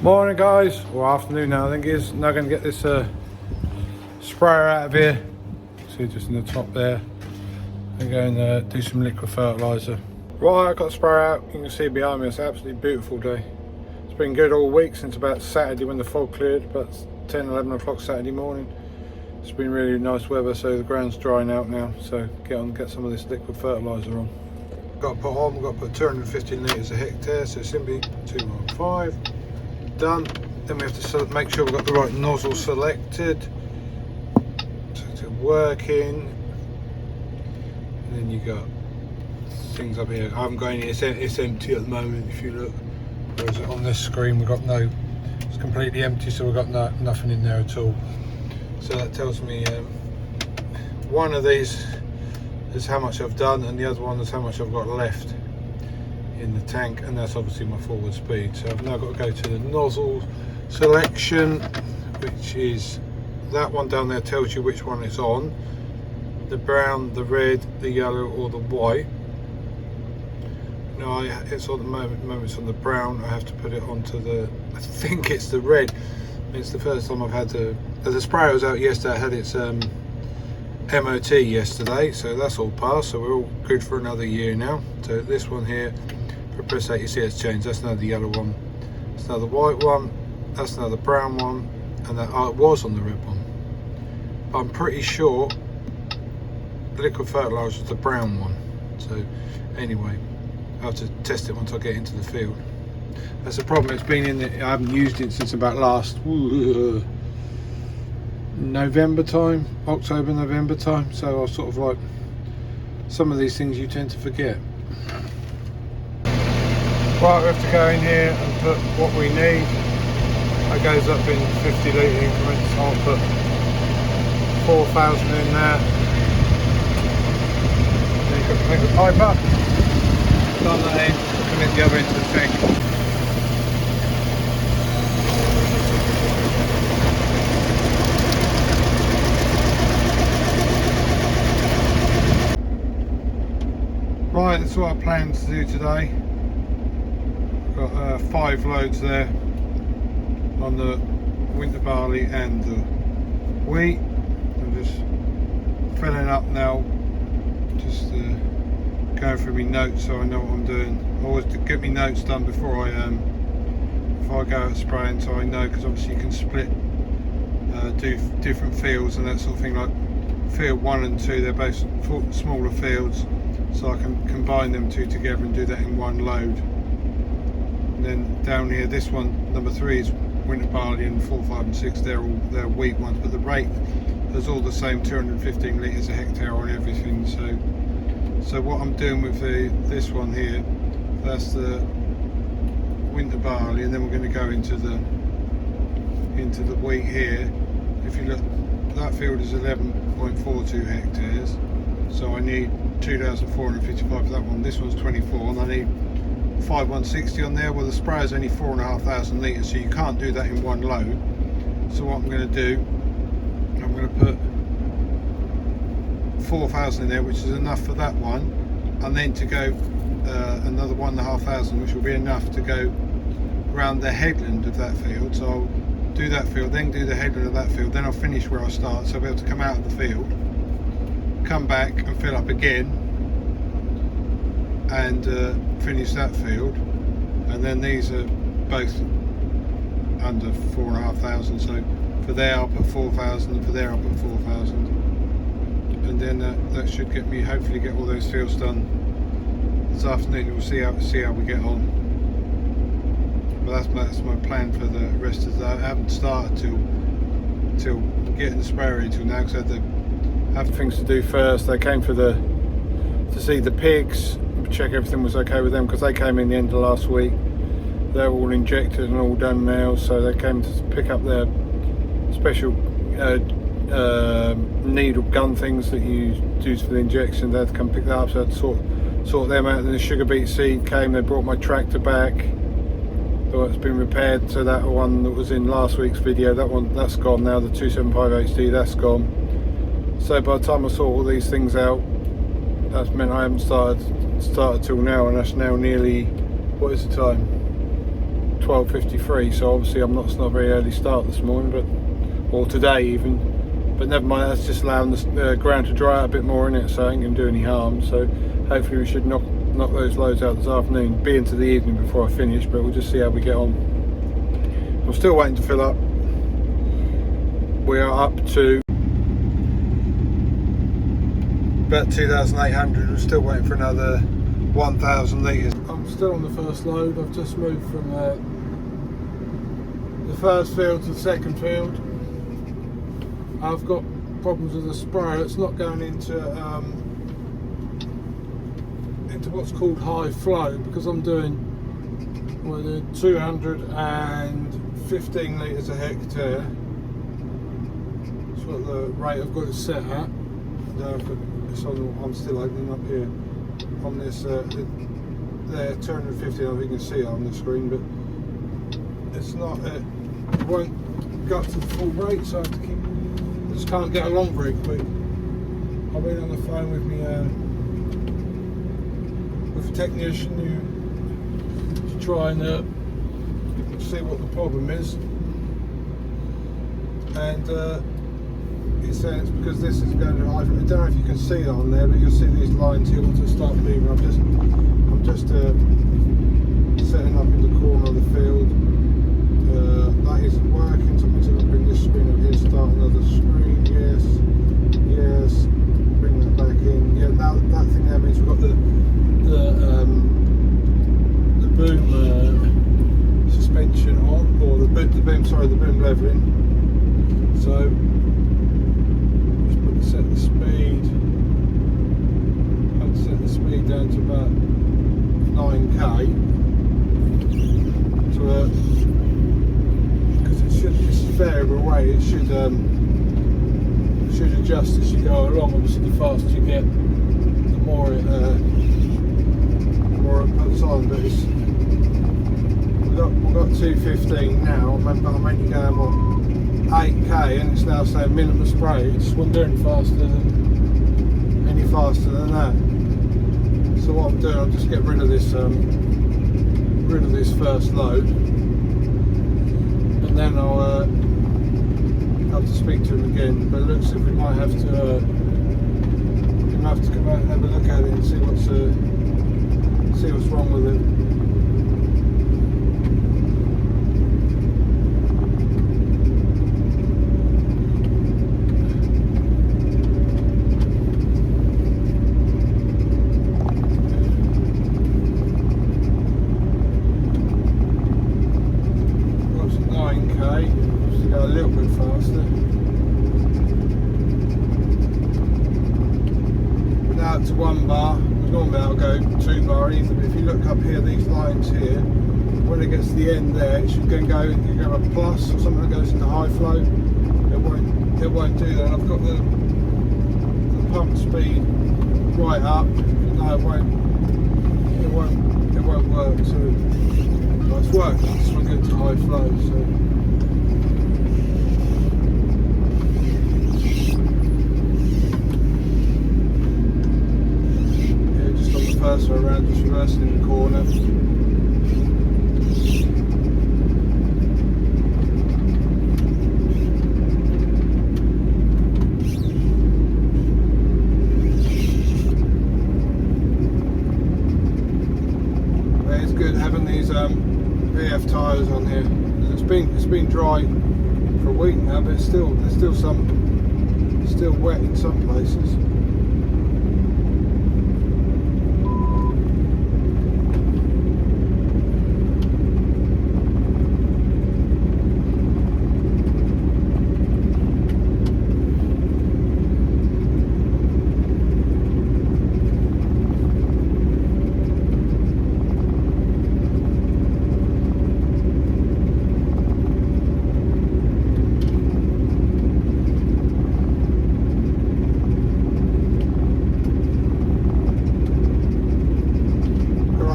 Morning guys, or afternoon now I think it is. Now going to get this sprayer out of here. See, just in the top there. And go and do some liquid fertiliser. Right, I got the sprayer out. You can see behind me, it's an absolutely beautiful day. It's been good all week since about Saturday when the fog cleared, about 10, 11 o'clock Saturday morning. It's been really nice weather, so the ground's drying out now. So get some of this liquid fertiliser on. Got to put on, we've got to put 215 litres a hectare, so simply 215. Done. Then we have to make sure we've got the right nozzle selected, so it's working. And then you got things up here. I haven't got any, it's empty at the moment if you look. Whereas on this screen we've got it's completely empty, so we've got nothing in there at all. So that tells me one of these is how much I've done and the other one is how much I've got left in the tank, and that's obviously my forward speed. So I've now got to go to the nozzle selection, which is that one down there, tells you which one it's on: the brown, the red, the yellow or the white. Now it's on the moment it's on the brown. I have to put it onto the, I think it's the red. It's the first time I've had the sprayer was out yesterday. I had its MOT yesterday, so that's all passed, so we're all good for another year now. So this one here, if I press that, you see it's changed. That's now the yellow one, that's now the white one, that's now the brown one, and that it was on the red one. But I'm pretty sure the liquid fertiliser is the brown one. So anyway, I have to test it once I get into the field. That's the problem, it's been in the, I haven't used it since about last November time, October, November time, so I was sort of like, some of these things you tend to forget. Right, we have to go in here and put what we need. That goes up in 50 litre increments. I'll put 4,000 in there. Then you've got to pick the pipe up, done that in, commit the other into the tank. Right, that's what I planned to do today. Got 5 loads there on the winter barley and the wheat. I'm just filling up now, just going through my notes so I know what I'm doing. I always get my notes done before I go out spraying, so I know, because obviously you can split, do different fields and that sort of thing. Like field 1 and 2, they're both smaller fields, so I can combine them two together and do that in one load. And then down here, this one, number 3, is winter barley, and 4, 5 and 6, they're wheat ones, but the rate is all the same, 215 litres a hectare on everything. So what I'm doing with this one here, that's the winter barley, and then we're going to go into the wheat here. If you look, that field is 11.42 hectares, so I need 2,455 for that one. This one's 24, and I need 5,160 on there. Well, the sprayer's only 4,500 litres, so you can't do that in one load. So what I'm going to do, I'm going to put 4,000 in there, which is enough for that one, and then to go another 1,500, which will be enough to go around the headland of that field. So I'll do that field, then do the headland of that field, then I'll finish where I start, so I'll be able to come out of the field, come back and fill up again, and finish that field. And then these are both under 4,500, so for there I'll put 4,000, and for there I'll put 4,000, and then that should get me, hopefully get all those fields done this afternoon. We'll see how we get on. But that's my plan for the rest of the day. I haven't started till getting the sprayer until now, because I had things to do first. They came to see the pigs, check everything was okay with them, because they came in the end of last week. They're all injected and all done now, so they came to pick up their special needle gun things that you use for the injection. They had to come pick that up, so I had to sort them out. Then the sugar beet seed came, they brought my tractor back. So it's been repaired, so that one that was in last week's video, that's gone now, the 275 HD, that's gone. So by the time I sort all these things out, that's meant I haven't started till now, and that's now nearly, what is the time? 12:53, so obviously it's not a very early start this morning, or today even. But never mind, that's just allowing the ground to dry out a bit more in it, so it ain't going to do any harm. So hopefully we should knock those loads out this afternoon, be into the evening before I finish, but we'll just see how we get on. I'm still waiting to fill up. We are up to about 2,800. We're still waiting for another 1,000 litres. I'm still on the first load. I've just moved from the first field to the second field. I've got problems with the sprayer. It's not going into what's called high flow, because I'm doing 215 litres a hectare. That's what the rate I've got it set at. I'm still opening up here on this there 250. I don't know if you can see it on the screen, but it's not it won't go up to the full rate, so I just can't get along very quick. I've been on the phone with me with a technician to try and see what the problem is, and he's saying it's because this is going to. I don't know if you can see it on there, but you'll see these lines here once I start moving. I'm just setting up in the corner of the field. That isn't working, so I'm going to bring this screen up here, start another screen. Yes, bring that back in. Yeah, now that thing there means we've got the boom suspension on, or the boom leveling. So set the speed. I'd set the speed down to about 9k. So because it's variable rate, it should adjust as you go along. Obviously, the faster you get, the more it puts on. But we've got 215 now. Remember, I'm only going on 8k, and it's now saying minimum spray. It just wasn't doing any faster than that. So what I'm doing, I'll just get rid of this first load, and then I'll have to speak to him again. But it looks as if we might have to come out and have a look at it and see what's wrong with it. To 1 bar. Normally I'll go 2 bar either, but if you look up here, these lines here, when it gets to the end there, it should go a plus or something that goes into high flow. It won't do that. I've got the pump speed right up. No, it won't work. So well, it's working. I just want to go to high flow. So. First way around, just reversing in the corner. But it's good having these VF tyres on here. It's been dry for a week now, but there's still wet in some places.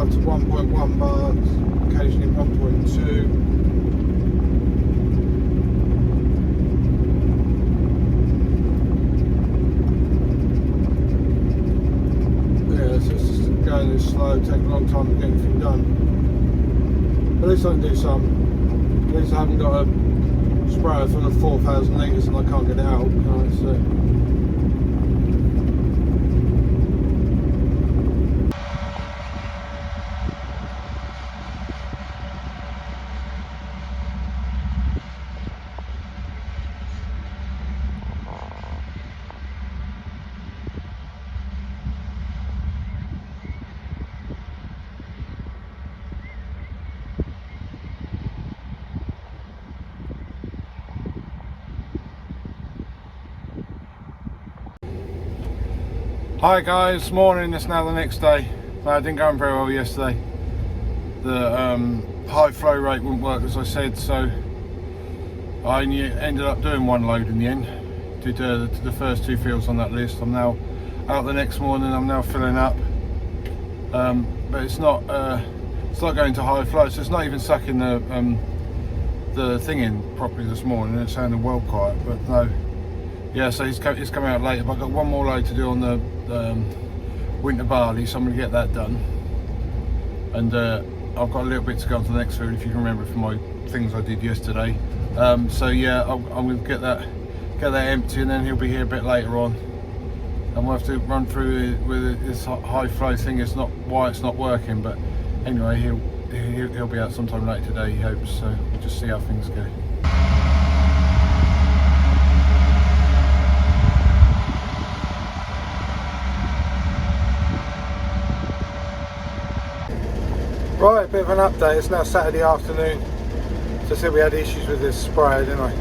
To 1.1 bars, occasionally 1.2. Yeah, so it's just going this slow, take a long time to get anything done. At least I can do some. At least I haven't got a sprayer full of 4,000 litres and I can't get it out. So. Hi guys, morning, it's now the next day. No, it didn't go very well yesterday. The high flow rate wouldn't work as I said, so I ended up doing one load in the end. Did the first 2 fields on that list. I'm now out the next morning, I'm now filling up. But it's not going to high flow, so it's not even sucking the thing in properly this morning. It sounded well quiet, but no. Yeah, so it's coming out later, but I've got one more load to do on the winter barley, so I'm going to get that done. And I've got a little bit to go on to the next field, if you can remember from my things I did yesterday. So yeah, I'm going to get that empty, and then he'll be here a bit later on. And we'll have to run through with this high flow thing. It's not why it's not working, but anyway, he'll be out sometime later today, he hopes. So we'll just see how things go. Right, a bit of an update. It's now Saturday afternoon. So I said we had issues with this sprayer, didn't I?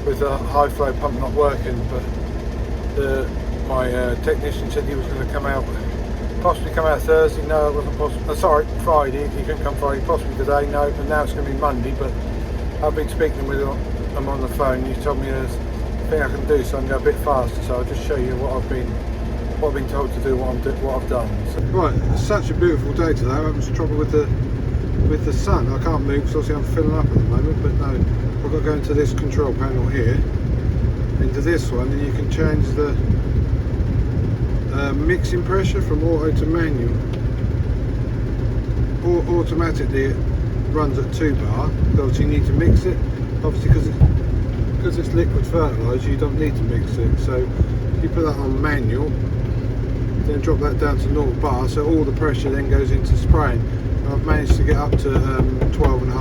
With the high flow pump not working, but my technician said he was going to come out, possibly come out Thursday. No, it wasn't possible. Sorry, Friday. He couldn't come Friday. Possibly today. No, but now it's going to be Monday. But I've been speaking with him on the phone. He told me there's a thing I can do, so I can go a bit faster. So I'll just show you what I've been told to do, what I've done. So, right, it's such a beautiful day today. I'm having trouble with the sun. I can't move because obviously I'm filling up at the moment, but no, I've got to go into this control panel here, into this one, and you can change the mixing pressure from auto to manual. Automatically it runs at 2 bar, obviously you need to mix it, obviously because it's liquid fertiliser you don't need to mix it, so you put that on manual, then drop that down to 0 bar, so all the pressure then goes into spraying. I've managed to get up to 12.5